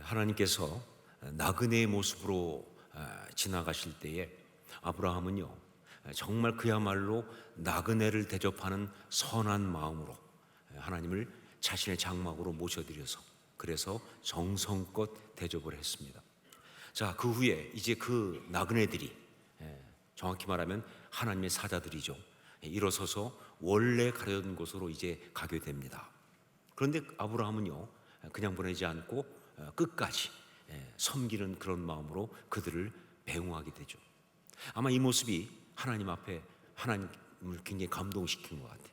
하나님께서 나그네의 모습으로 지나가실 때에 아브라함은요, 정말 그야말로 나그네를 대접하는 선한 마음으로 하나님을 자신의 장막으로 모셔드려서 그래서 정성껏 대접을 했습니다. 자, 그 후에 이제 그 나그네들이, 정확히 말하면 하나님의 사자들이죠, 일어서서 원래 가려던 곳으로 이제 가게 됩니다. 그런데 아브라함은요, 그냥 보내지 않고 끝까지 섬기는 그런 마음으로 그들을 배웅하게 되죠. 아마 이 모습이 하나님 앞에 하나님을 굉장히 감동시킨 것 같아요.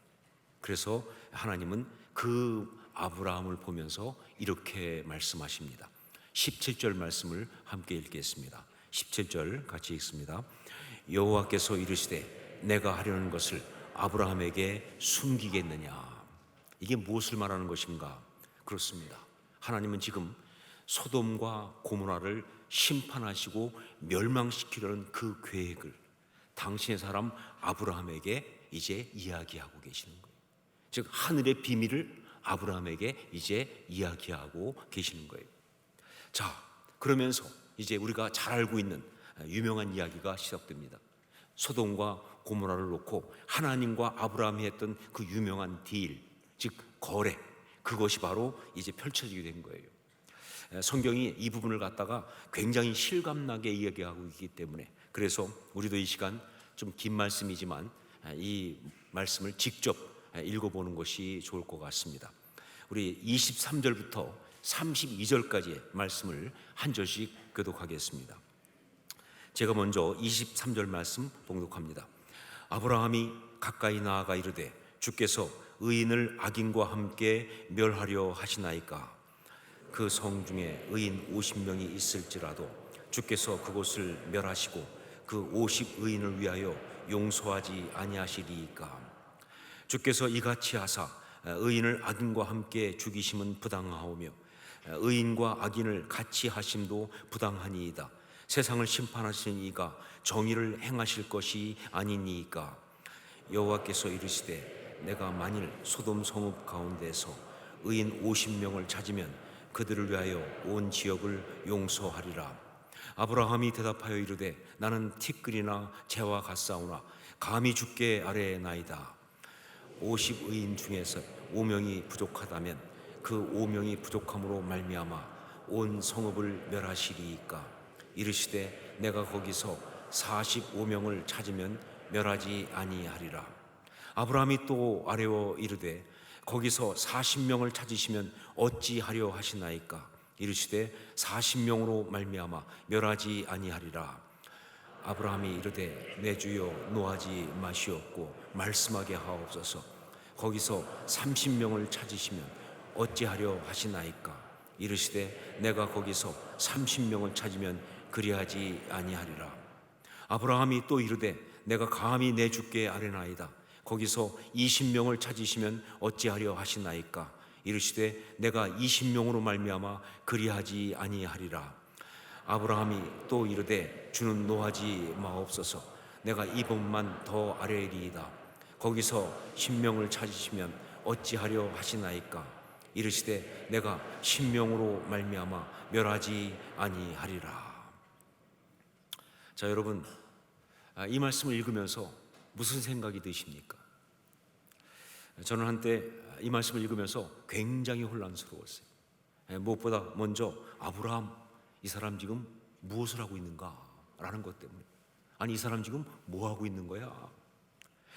그래서 하나님은 그 아브라함을 보면서 이렇게 말씀하십니다. 17절 말씀을 함께 읽겠습니다. 17절 같이 읽습니다. 여호와께서 이르시되 내가 하려는 것을 아브라함에게 숨기겠느냐. 이게 무엇을 말하는 것인가? 그렇습니다. 하나님은 지금 소돔과 고모라를 심판하시고 멸망시키려는 그 계획을 당신의 사람 아브라함에게 이제 이야기하고 계시는 거예요. 즉 하늘의 비밀을 아브라함에게 이제 이야기하고 계시는 거예요. 자, 그러면서 이제 우리가 잘 알고 있는 유명한 이야기가 시작됩니다. 소돔과 고모라를 놓고 하나님과 아브라함이 했던 그 유명한 딜, 즉 거래, 그것이 바로 이제 펼쳐지게 된 거예요. 성경이 이 부분을 갖다가 굉장히 실감나게 이야기하고 있기 때문에, 그래서 우리도 이 시간 좀 긴 말씀이지만 이 말씀을 직접 읽어보는 것이 좋을 것 같습니다. 우리 23절부터 32절까지의 말씀을 한 절씩 교독하겠습니다. 제가 먼저 23절 말씀 봉독합니다. 아브라함이 가까이 나아가 이르되 주께서 의인을 악인과 함께 멸하려 하시나이까. 그 성 중에 의인 50명이 있을지라도 주께서 그곳을 멸하시고 그 50의인을 위하여 용서하지 아니하시리이까. 주께서 이같이 하사 의인을 악인과 함께 죽이심은 부당하오며 의인과 악인을 같이 하심도 부당하니이다. 세상을 심판하시는 이가 정의를 행하실 것이 아니니이까. 여호와께서 이르시되 내가 만일 소돔 성읍 가운데서 의인 50명을 찾으면 그들을 위하여 온 지역을 용서하리라. 아브라함이 대답하여 이르되 나는 티끌이나 재와 같사오나 감히 주께 아뢰나이다. 50의인 중에서 5명이 부족하다면 그 5명이 부족함으로 말미암아 온 성읍을 멸하시리이까. 이르시되 내가 거기서 45명을 찾으면 멸하지 아니하리라. 아브라함이 또 아뢰어 이르되 거기서 40명을 찾으시면 어찌하려 하시나이까. 이르시되 40명으로 말미암아 멸하지 아니하리라. 아브라함이 이르되 내 주여 노하지 마시옵고 말씀하게 하옵소서. 거기서 30명을 찾으시면 어찌하려 하시나이까. 이르시되 내가 거기서 30명을 찾으면 그리하지 아니하리라. 아브라함이 또 이르되 내가 감히 내 주께 아뢰나이다. 거기서 20명을 찾으시면 어찌하려 하시나이까. 이르시되 내가 20명으로 말미암아 그리하지 아니하리라. 아브라함이 또 이르되 주는 노하지 마옵소서. 내가 이번만 더 아뢰리이다. 거기서 10명을 찾으시면 어찌하려 하시나이까. 이르시되 내가 10명으로 말미암아 멸하지 아니하리라. 자, 여러분, 이 말씀을 읽으면서 무슨 생각이 드십니까? 저는 한때 이 말씀을 읽으면서 굉장히 혼란스러웠어요. 무엇보다 먼저 아브라함, 이 사람 지금 무엇을 하고 있는가 라는 것 때문에, 아니 이 사람 지금 뭐 하고 있는 거야?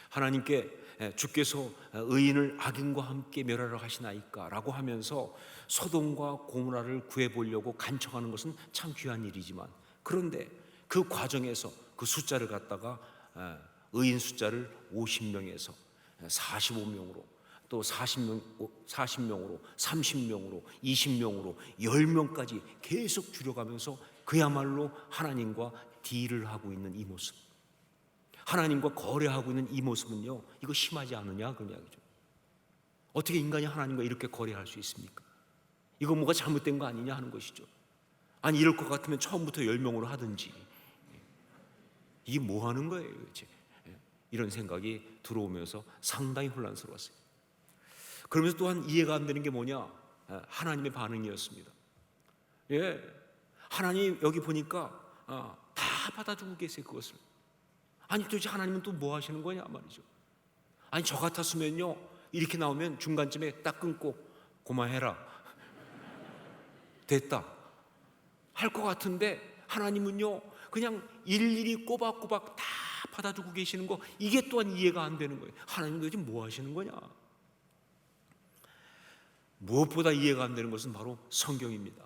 하나님께 주께서 의인을 악인과 함께 멸하려 하시나이까 라고 하면서 소돔과 고모라를 구해보려고 간청하는 것은 참 귀한 일이지만, 그런데 그 과정에서 그 숫자를 갖다가 의인 숫자를 50명에서 45명으로 또 40명으로 30명으로 20명으로 10명까지 계속 줄여가면서 그야말로 하나님과 딜을 하고 있는 이 모습, 하나님과 거래하고 있는 이 모습은요, 이거 심하지 않느냐 그런 이야기죠. 어떻게 인간이 하나님과 이렇게 거래할 수 있습니까? 이거 뭐가 잘못된 거 아니냐 하는 것이죠. 아니 이럴 것 같으면 처음부터 10명으로 하든지, 이게 뭐 하는 거예요 도대체? 이런 생각이 들어오면서 상당히 혼란스러웠어요. 그러면서 또한 이해가 안 되는 게 뭐냐? 하나님의 반응이었습니다. 예, 하나님 여기 보니까 다 받아주고 계세요, 그것을. 아니 도대체 하나님은 또 뭐 하시는 거냐 말이죠. 아니 저 같았으면요, 이렇게 나오면 중간쯤에 딱 끊고 고마해라 됐다 할 것 같은데, 하나님은요 그냥 일일이 꼬박꼬박 다 받아주고 계시는 거, 이게 또한 이해가 안 되는 거예요. 하나님 도대체 뭐 하시는 거냐. 무엇보다 이해가 안 되는 것은 바로 성경입니다.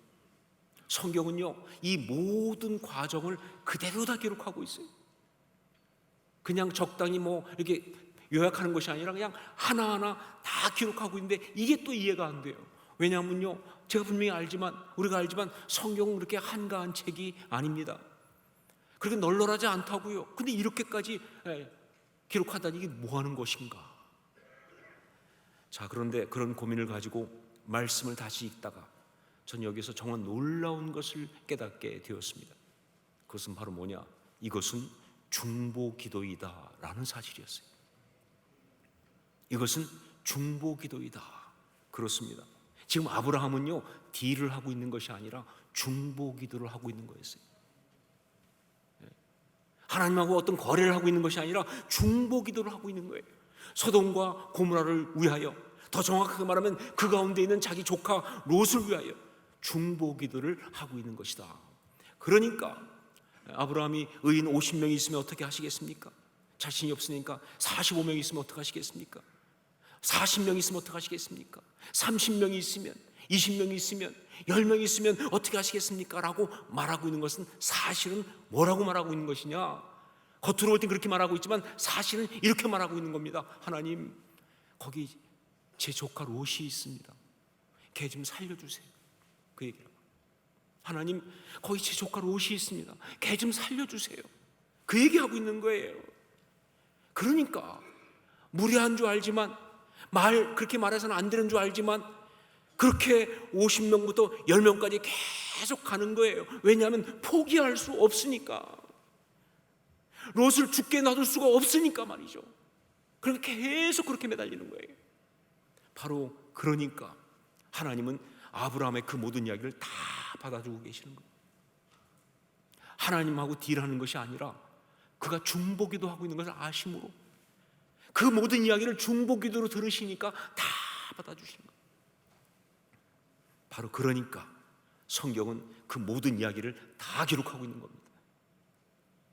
성경은요 이 모든 과정을 그대로 다 기록하고 있어요. 그냥 적당히 뭐 이렇게 요약하는 것이 아니라 그냥 하나하나 다 기록하고 있는데, 이게 또 이해가 안 돼요. 왜냐하면요, 제가 분명히 알지만, 우리가 알지만 성경은 그렇게 한가한 책이 아닙니다. 그렇게 널널하지 않다고요. 근데 이렇게까지 기록하다니 이게 뭐 하는 것인가. 자, 그런데 그런 고민을 가지고 말씀을 다시 읽다가 전 여기서 정말 놀라운 것을 깨닫게 되었습니다. 그것은 바로 뭐냐, 이것은 중보기도이다라는 사실이었어요. 이것은 중보기도이다. 그렇습니다. 지금 아브라함은요 딜을 하고 있는 것이 아니라 중보기도를 하고 있는 거였어요. 하나님하고 어떤 거래를 하고 있는 것이 아니라 중보기도를 하고 있는 거예요. 소돔과 고모라를 위하여, 더 정확하게 말하면 그 가운데 있는 자기 조카 롯을 위하여 중보기도를 하고 있는 것이다. 그러니까 아브라함이 의인 50명이 있으면 어떻게 하시겠습니까? 자신이 없으니까 45명이 있으면 어떻게 하시겠습니까? 40명이 있으면 어떻게 하시겠습니까? 30명이 있으면, 20명이 있으면, 10명이 있으면 어떻게 하시겠습니까? 라고 말하고 있는 것은 사실은 뭐라고 말하고 있는 것이냐? 겉으로 볼 땐 그렇게 말하고 있지만 사실은 이렇게 말하고 있는 겁니다. 하나님, 거기 제 조카 롯이 있습니다. 걔 좀 살려주세요. 그 얘기를. 하나님, 거기 제 조카 롯이 있습니다. 걔 좀 살려주세요. 그 얘기하고 있는 거예요. 그러니까 무례한 줄 알지만, 그렇게 말해서는 안 되는 줄 알지만 그렇게 50명부터 10명까지 계속 가는 거예요. 왜냐하면 포기할 수 없으니까. 롯을 죽게 놔둘 수가 없으니까 말이죠. 그러니까 계속 그렇게 매달리는 거예요. 바로 그러니까 하나님은 아브라함의 그 모든 이야기를 다 받아주고 계시는 거예요. 하나님하고 딜하는 것이 아니라 그가 중보기도 하고 있는 것을 아심으로 그 모든 이야기를 중보기도로 들으시니까 다 받아주시는 거예요. 바로 그러니까 성경은 그 모든 이야기를 다 기록하고 있는 겁니다.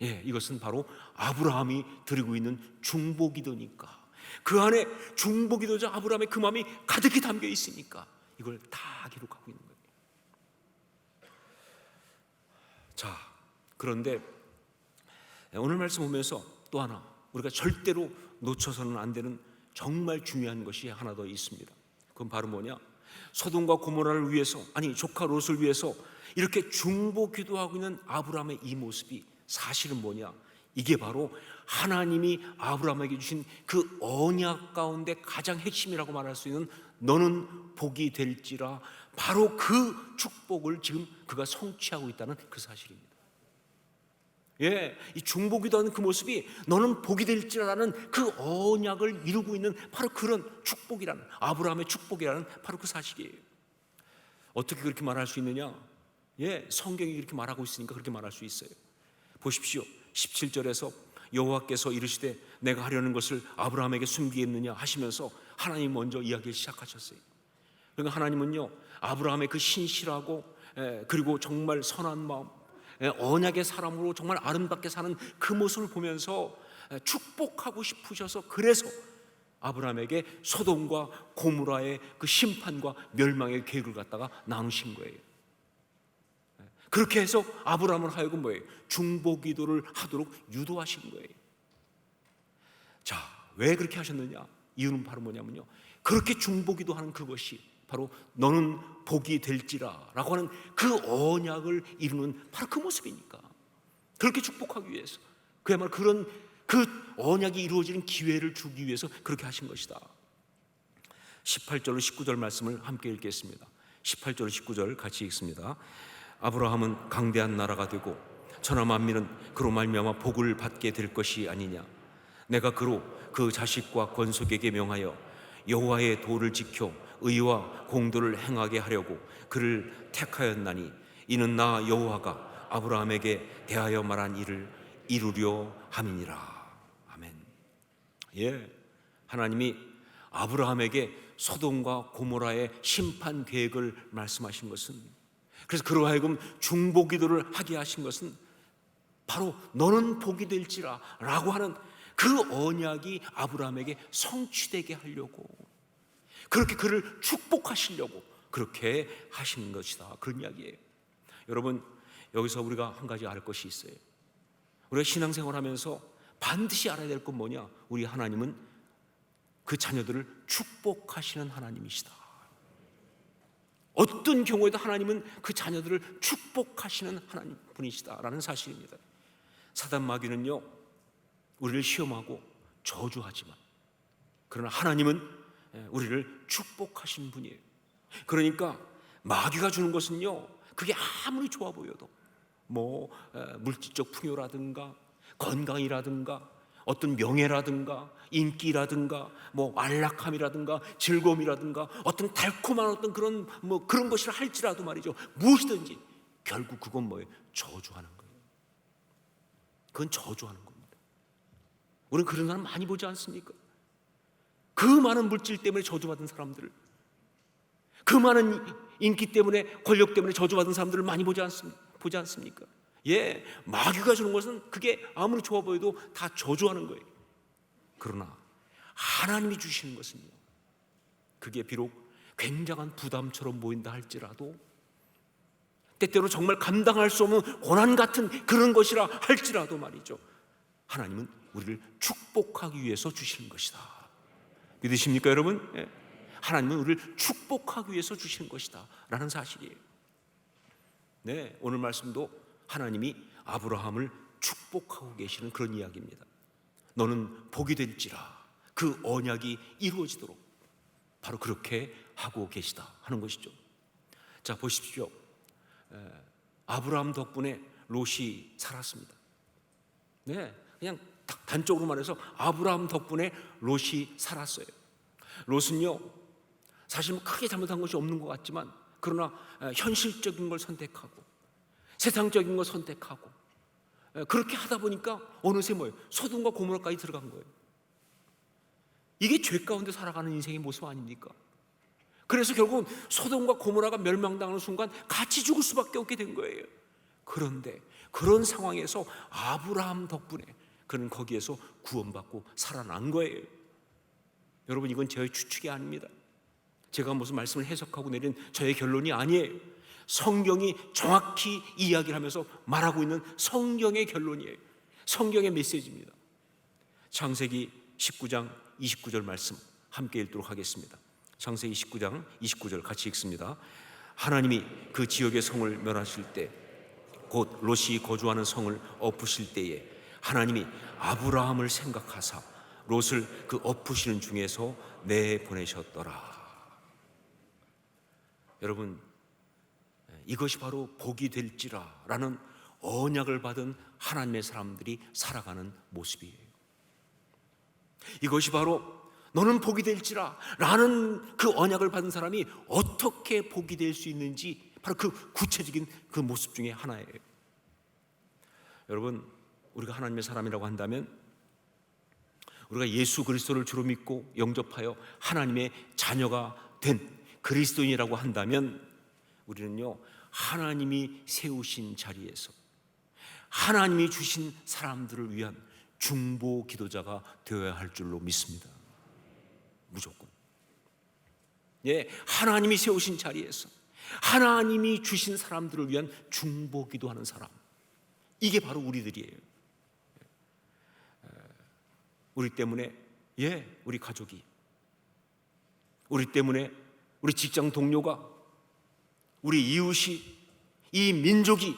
예, 이것은 바로 아브라함이 드리고 있는 중보기도니까, 그 안에 중보기도자 아브라함의 그 마음이 가득히 담겨 있으니까 이걸 다 기록하고 있는 거예요. 자, 그런데 오늘 말씀 보면서 또 하나 우리가 절대로 놓쳐서는 안 되는 정말 중요한 것이 하나 더 있습니다. 그건 바로 뭐냐, 소돔과 고모라를 위해서, 아니 조카 롯을 위해서 이렇게 중보기도하고 있는 아브라함의 이 모습이 사실은 뭐냐, 이게 바로 하나님이 아브라함에게 주신 그 언약 가운데 가장 핵심이라고 말할 수 있는 너는 복이 될지라, 바로 그 축복을 지금 그가 성취하고 있다는 그 사실입니다. 예, 이 중보기도하는 그 모습이 너는 복이 될지라는 그 언약을 이루고 있는 바로 그런 축복이라는, 아브라함의 축복이라는 바로 그 사실이에요. 어떻게 그렇게 말할 수 있느냐? 예, 성경이 그렇게 말하고 있으니까 그렇게 말할 수 있어요. 보십시오. 17절에서 여호와께서 이르시되 내가 하려는 것을 아브라함에게 숨기겠느냐 하시면서 하나님 먼저 이야기를 시작하셨어요. 그러니까 하나님은요 아브라함의 그 신실하고 그리고 정말 선한 마음, 언약의 사람으로 정말 아름답게 사는 그 모습을 보면서 축복하고 싶으셔서, 그래서 아브라함에게 소돔과 고모라의 그 심판과 멸망의 계획을 갖다가 나누신 거예요. 그렇게 해서 아브라함을 하여금 뭐예요? 중보기도를 하도록 유도하신 거예요. 자, 왜 그렇게 하셨느냐? 이유는 바로 뭐냐면요, 그렇게 중보기도하는 그것이 바로 너는 복이 될지라 라고 하는 그 언약을 이루는 바로 그 모습이니까, 그렇게 축복하기 위해서, 그야말로 그런 그 언약이 이루어지는 기회를 주기 위해서 그렇게 하신 것이다. 18절로 19절 말씀을 함께 읽겠습니다. 18절 19절 같이 읽습니다. 아브라함은 강대한 나라가 되고 천하 만민은 그로 말미암아 복을 받게 될 것이 아니냐. 내가 그로 그 자식과 권속에게 명하여 여호와의 도를 지켜 의와 공도를 행하게 하려고 그를 택하였나니 이는 나 여호와가 아브라함에게 대하여 말한 일을 이루려 함이니라. 아멘. 예, 하나님이 아브라함에게 소돔과 고모라의 심판 계획을 말씀하신 것은, 그래서 그로 하여금 중보 기도를 하게 하신 것은 바로 너는 복이 될지라 라고 하는 그 언약이 아브라함에게 성취되게 하려고, 그렇게 그를 축복하시려고 그렇게 하신 것이다, 그런 이야기예요. 여러분, 여기서 우리가 한 가지 알 것이 있어요. 우리가 신앙생활하면서 반드시 알아야 될 건 뭐냐? 우리 하나님은 그 자녀들을 축복하시는 하나님이시다. 어떤 경우에도 하나님은 그 자녀들을 축복하시는 하나님 분이시다라는 사실입니다. 사단 마귀는요, 우리를 시험하고 저주하지만, 그러나 하나님은 우리를 축복하신 분이에요. 그러니까 마귀가 주는 것은요, 그게 아무리 좋아 보여도 물질적 풍요라든가 건강이라든가 어떤 명예라든가 인기라든가 안락함이라든가 즐거움이라든가 어떤 달콤한 어떤 그런 것이라 할지라도 말이죠, 무엇이든지 결국 그건 뭐예요? 저주하는 거예요. 그건 저주하는 겁니다. 우리는 그런 사람 많이 보지 않습니까? 그 많은 물질 때문에 저주받은 사람들을, 그 많은 인기 때문에, 권력 때문에 저주받은 사람들을 많이 보지 않습니까? 예, 마귀가 주는 것은 그게 아무리 좋아 보여도 다 저주하는 거예요. 그러나 하나님이 주시는 것은요, 그게 비록 굉장한 부담처럼 보인다 할지라도, 때때로 정말 감당할 수 없는 고난 같은 그런 것이라 할지라도 말이죠, 하나님은 우리를 축복하기 위해서 주시는 것이다. 믿으십니까 여러분? 예. 하나님은 우리를 축복하기 위해서 주시는 것이다 라는 사실이에요. 네, 오늘 말씀도 하나님이 아브라함을 축복하고 계시는 그런 이야기입니다. 너는 복이 될지라, 그 언약이 이루어지도록 바로 그렇게 하고 계시다 하는 것이죠. 자, 보십시오. 아브라함 덕분에 롯이 살았습니다. 네, 그냥 단적으로 말해서 아브라함 덕분에 롯이 살았어요. 롯은요, 사실 크게 잘못한 것이 없는 것 같지만, 그러나 현실적인 걸 선택하고 세상적인 걸 선택하고 그렇게 하다 보니까 어느새 소돔과 고모라까지 들어간 거예요. 이게 죄 가운데 살아가는 인생의 모습 아닙니까? 그래서 결국은 소돔과 고모라가 멸망당하는 순간 같이 죽을 수밖에 없게 된 거예요. 그런데 그런 상황에서 아브라함 덕분에 그는 거기에서 구원받고 살아난 거예요. 여러분, 이건 저의 추측이 아닙니다. 제가 무슨 말씀을 해석하고 내린 저의 결론이 아니에요. 성경이 정확히 이야기를 하면서 말하고 있는 성경의 결론이에요. 성경의 메시지입니다. 창세기 19장 29절 말씀 함께 읽도록 하겠습니다. 창세기 19장 29절 같이 읽습니다. 하나님이 그 지역의 성을 멸하실 때, 곧 롯이 거주하는 성을 엎으실 때에 하나님이 아브라함을 생각하사 롯을 그 엎으시는 중에서 내보내셨더라. 여러분, 이것이 바로 복이 될지라 라는 언약을 받은 하나님의 사람들이 살아가는 모습이에요. 이것이 바로 너는 복이 될지라 라는 그 언약을 받은 사람이 어떻게 복이 될 수 있는지, 바로 그 구체적인 그 모습 중에 하나예요. 여러분, 우리가 하나님의 사람이라고 한다면, 우리가 예수 그리스도를 주로 믿고 영접하여 하나님의 자녀가 된 그리스도인이라고 한다면, 우리는요, 하나님이 세우신 자리에서 하나님이 주신 사람들을 위한 중보 기도자가 되어야 할 줄로 믿습니다. 무조건. 예, 하나님이 세우신 자리에서 하나님이 주신 사람들을 위한 중보 기도하는 사람, 이게 바로 우리들이에요. 우리 때문에, 우리 가족이, 우리 때문에 우리 직장 동료가, 우리 이웃이, 이 민족이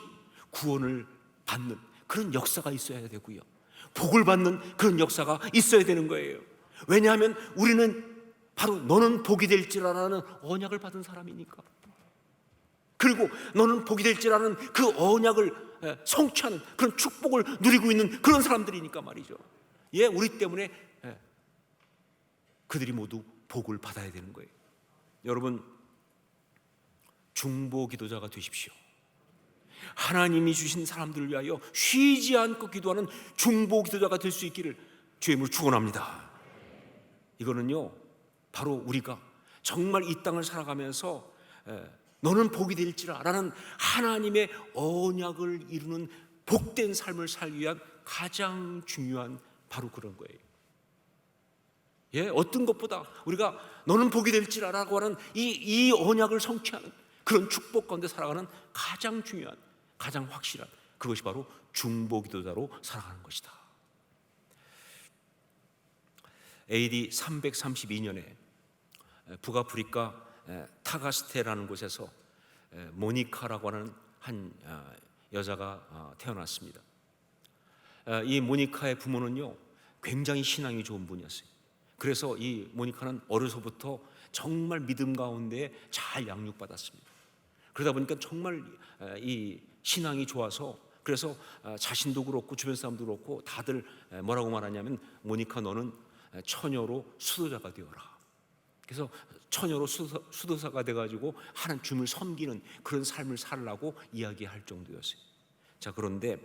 구원을 받는 그런 역사가 있어야 되고요, 복을 받는 그런 역사가 있어야 되는 거예요. 왜냐하면 우리는 바로 너는 복이 될지라라는 언약을 받은 사람이니까. 그리고 너는 복이 될지라는 그 언약을 성취하는 그런 축복을 누리고 있는 그런 사람들이니까 말이죠. 우리 때문에 그들이 모두 복을 받아야 되는 거예요. 여러분, 중보 기도자가 되십시오. 하나님이 주신 사람들을 위하여 쉬지 않고 기도하는 중보 기도자가 될 수 있기를 주의 이름으로 축원합니다. 이거는요, 바로 우리가 정말 이 땅을 살아가면서 너는 복이 될지라 라는 하나님의 언약을 이루는 복된 삶을 살기 위한 가장 중요한 바로 그런 거예요. 예, 어떤 것보다 우리가 너는 복이 될지라 라고 하는 이 언약을 성취하는 그런 축복 가운데 살아가는 가장 중요한, 가장 확실한 그것이 바로 중보기도자로 살아가는 것이다. AD 332년에 북아프리카 타가스테라는 곳에서 모니카라고 하는 한 여자가 태어났습니다. 이 모니카의 부모는요, 굉장히 신앙이 좋은 분이었어요. 그래서 이 모니카는 어려서부터 정말 믿음 가운데 잘 양육받았습니다. 그러다 보니까 정말 이 신앙이 좋아서, 그래서 자신도 그렇고 주변 사람도 그렇고 다들 뭐라고 말하냐면, 모니카 너는 처녀로 수도자가 되어라. 그래서 처녀로 수도사가 돼가지고 하나님 주님을 섬기는 그런 삶을 살라고 이야기할 정도였어요. 자, 그런데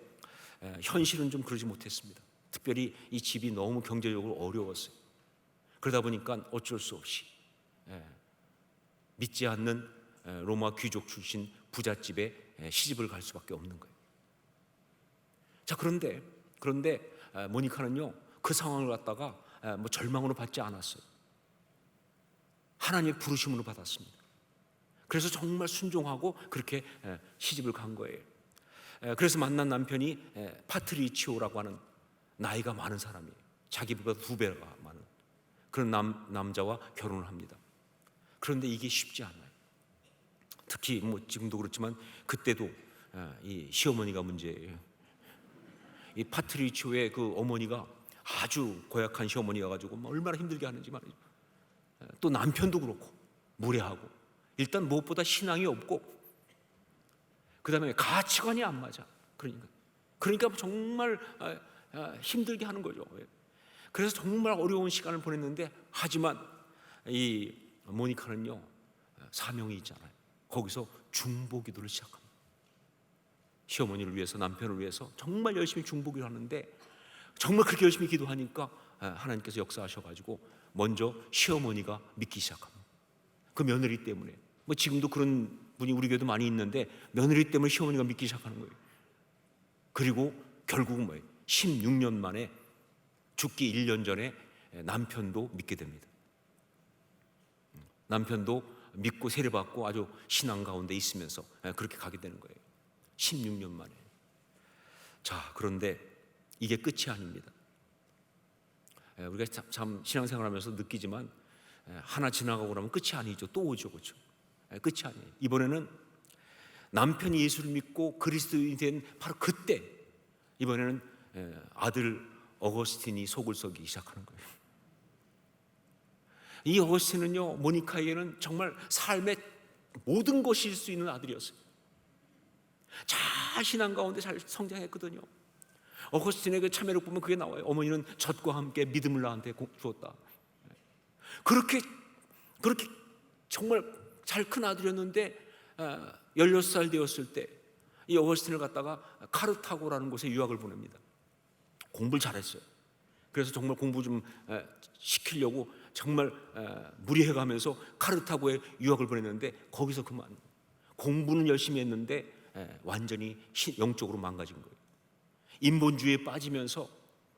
현실은 좀 그러지 못했습니다. 특별히 이 집이 너무 경제적으로 어려웠어요. 그러다 보니까 어쩔 수 없이 믿지 않는 로마 귀족 출신 부잣집에 시집을 갈 수밖에 없는 거예요. 자, 그런데 모니카는요, 그 상황을 갖다가 뭐 절망으로 받지 않았어요. 하나님의 부르심으로 받았습니다. 그래서 정말 순종하고 그렇게 시집을 간 거예요. 그래서 만난 남편이 파트리치오라고 하는 나이가 많은 사람이에요. 자기보다 2배가 많은 그런 남자와 결혼을 합니다. 그런데 이게 쉽지 않아요. 특히 뭐 지금도 그렇지만 그때도 이 시어머니가 문제예요. 이 파트리치오의 그 어머니가 아주 고약한 시어머니가 가지고 얼마나 힘들게 하는지 말이죠. 또 남편도 그렇고 무례하고, 일단 무엇보다 신앙이 없고, 그 다음에 가치관이 안 맞아. 그러니까 정말 힘들게 하는 거죠. 그래서 정말 어려운 시간을 보냈는데, 하지만 이 모니카는요, 사명이 있잖아요. 거기서 중보기도를 시작합니다. 시어머니를 위해서, 남편을 위해서 정말 열심히 중보기도를 하는데, 정말 그렇게 열심히 기도하니까 하나님께서 역사하셔가지고 먼저 시어머니가 믿기 시작합니다. 그 며느리 때문에. 뭐 지금도 그런 분이 우리 교회도 많이 있는데, 며느리 때문에 시어머니가 믿기 시작하는 거예요. 그리고 결국은 뭐예요? 16년 만에, 죽기 1년 전에 남편도 믿게 됩니다. 남편도 믿고 세례받고 아주 신앙 가운데 있으면서 그렇게 가게 되는 거예요. 16년 만에. 자, 그런데 이게 끝이 아닙니다. 우리가 참 신앙생활하면서 느끼지만, 하나 지나가고 나면 끝이 아니죠. 또 오죠, 그렇죠? 끝이 아니에요. 이번에는 남편이 예수를 믿고 그리스도인이 된 바로 그때, 이번에는 아들 어거스틴이 속을 썩이기 시작하는 거예요. 이 어거스틴은요, 모니카에게는 정말 삶의 모든 것일 수 있는 아들이었어요. 잘 신앙 가운데 잘 성장했거든요. 어거스틴에게 참회록 보면 그게 나와요. 어머니는 젖과 함께 믿음을 나한테 주었다. 그렇게 정말 잘 큰 아들이었는데 16살 되었을 때 이 어거스틴을 갖다가 카르타고라는 곳에 유학을 보냅니다. 공부를 잘했어요. 그래서 정말 공부 좀 시키려고 정말 무리해가면서 카르타고에 유학을 보냈는데, 거기서 그만. 공부는 열심히 했는데 완전히 영적으로 망가진 거예요. 인본주의에 빠지면서,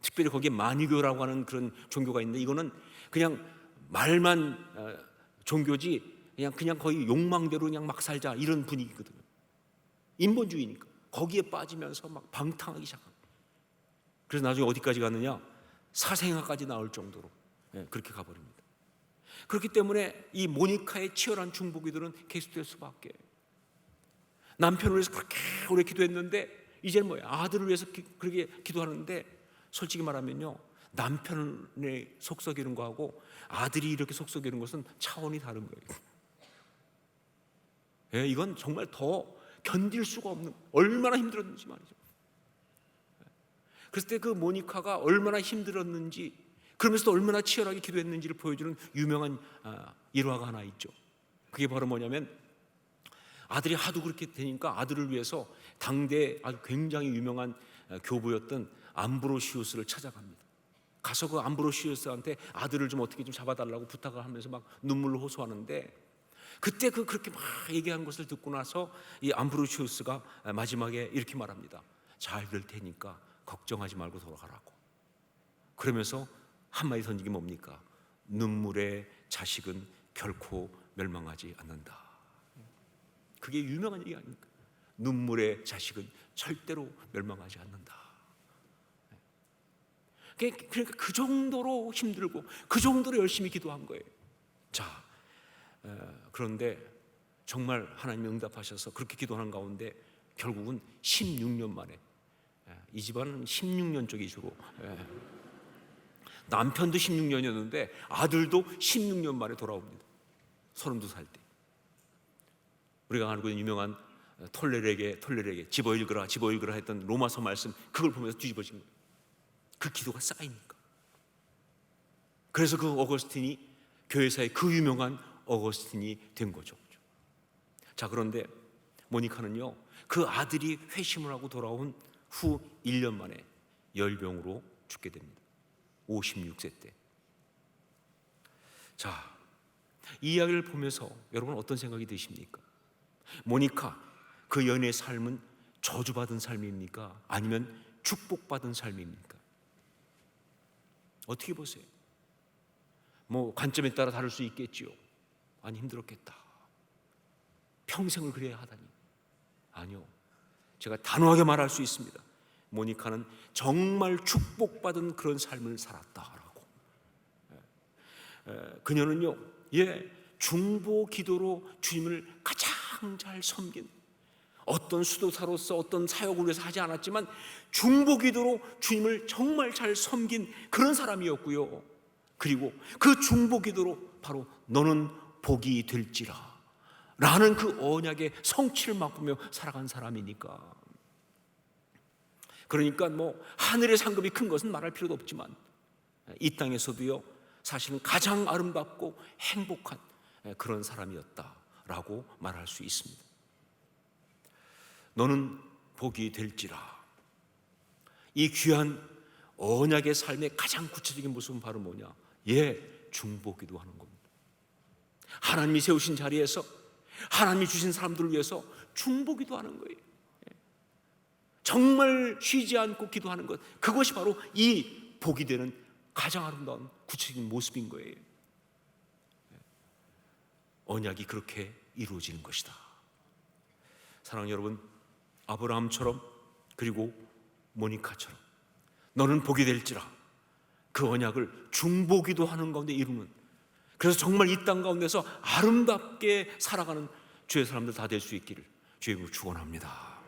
특별히 거기에 마니교라고 하는 그런 종교가 있는데, 이거는 그냥 말만 종교지 그냥 거의 욕망대로 그냥 막 살자 이런 분위기거든요. 인본주의니까 거기에 빠지면서 막 방탕하기 시작합니다. 그래서 나중에 어디까지 갔느냐, 사생아까지 나올 정도로 그렇게 가버립니다. 그렇기 때문에 이 모니카의 치열한 중보기도는 계속될 수밖에. 남편을 위해서 그렇게 오래 기도했는데, 이제는 뭐예요? 아들을 위해서 그렇게 기도하는데, 솔직히 말하면요, 남편의 속썩이는 거하고 아들이 이렇게 속썩이는 것은 차원이 다른 거예요. 이건 정말 더 견딜 수가 없는, 얼마나 힘들었는지 말이죠. 그랬을 때 그 모니카가 얼마나 힘들었는지, 그러면서도 얼마나 치열하게 기도했는지를 보여주는 유명한 일화가 하나 있죠. 그게 바로 뭐냐면, 아들이 하도 그렇게 되니까 아들을 위해서 당대 아주 굉장히 유명한 교부였던 암브로시우스를 찾아갑니다. 가서 그 암브로시우스한테 아들을 좀 어떻게 좀 잡아달라고 부탁을 하면서 막 눈물로 호소하는데, 그때 그렇게 막 얘기한 것을 듣고 나서 이 암브로시우스가 마지막에 이렇게 말합니다. 잘 될 테니까 걱정하지 말고 돌아가라고. 그러면서 한마디 던진 게 뭡니까? 눈물의 자식은 결코 멸망하지 않는다. 그게 유명한 얘기 아닙니까? 눈물의 자식은 절대로 멸망하지 않는다. 그러니까 그 정도로 힘들고 그 정도로 열심히 기도한 거예요. 자, 그런데 정말 하나님이 응답하셔서 그렇게 기도하는 가운데 결국은 16년 만에, 이 집안은 16년 쪽이 주로, 남편도 16년이었는데 아들도 16년 만에 돌아옵니다. 32살 때. 우리가 알고 있는 유명한 톨레르에게 집어 읽으라 했던 로마서 말씀, 그걸 보면서 뒤집어진 거예요. 그 기도가 쌓이니까. 그래서 그 어거스틴이 교회사의 그 유명한 어거스틴이 된 거죠. 자, 그런데 모니카는요, 그 아들이 회심을 하고 돌아온 후 1년 만에 열병으로 죽게 됩니다. 56세 때. 자, 이 이야기를 보면서 여러분 어떤 생각이 드십니까? 모니카, 그 연애의 삶은 저주받은 삶입니까? 아니면 축복받은 삶입니까? 어떻게 보세요? 뭐 관점에 따라 다를 수 있겠지요. 아니, 힘들었겠다. 평생을 그래야 하다니. 아니요, 제가 단호하게 말할 수 있습니다. 모니카는 정말 축복받은 그런 삶을 살았다라고. 그녀는요, 중보 기도로 주님을 가장 잘 섬긴, 어떤 수도사로서 어떤 사역을 위해서 하지 않았지만 중보 기도로 주님을 정말 잘 섬긴 그런 사람이었고요. 그리고 그 중보 기도로 바로 너는 복이 될지라 라는 그 언약의 성취를 맛보며 살아간 사람이니까. 그러니까 뭐 하늘의 상급이 큰 것은 말할 필요도 없지만 이 땅에서도요, 사실은 가장 아름답고 행복한 그런 사람이었다라고 말할 수 있습니다. 너는 복이 될지라. 이 귀한 언약의 삶의 가장 구체적인 모습은 바로 뭐냐? 중보기도 하는 겁니다. 하나님이 세우신 자리에서 하나님이 주신 사람들을 위해서 중보기도 하는 거예요. 정말 쉬지 않고 기도하는 것, 그것이 바로 이 복이 되는 가장 아름다운 구체적인 모습인 거예요. 언약이 그렇게 이루어지는 것이다. 사랑하는 여러분, 아브라함처럼 그리고 모니카처럼 너는 복이 될지라, 그 언약을 중보기도 하는 가운데 이루는, 그래서 정말 이 땅 가운데서 아름답게 살아가는 주의 사람들 다 될 수 있기를 주의 이름으로 축원합니다.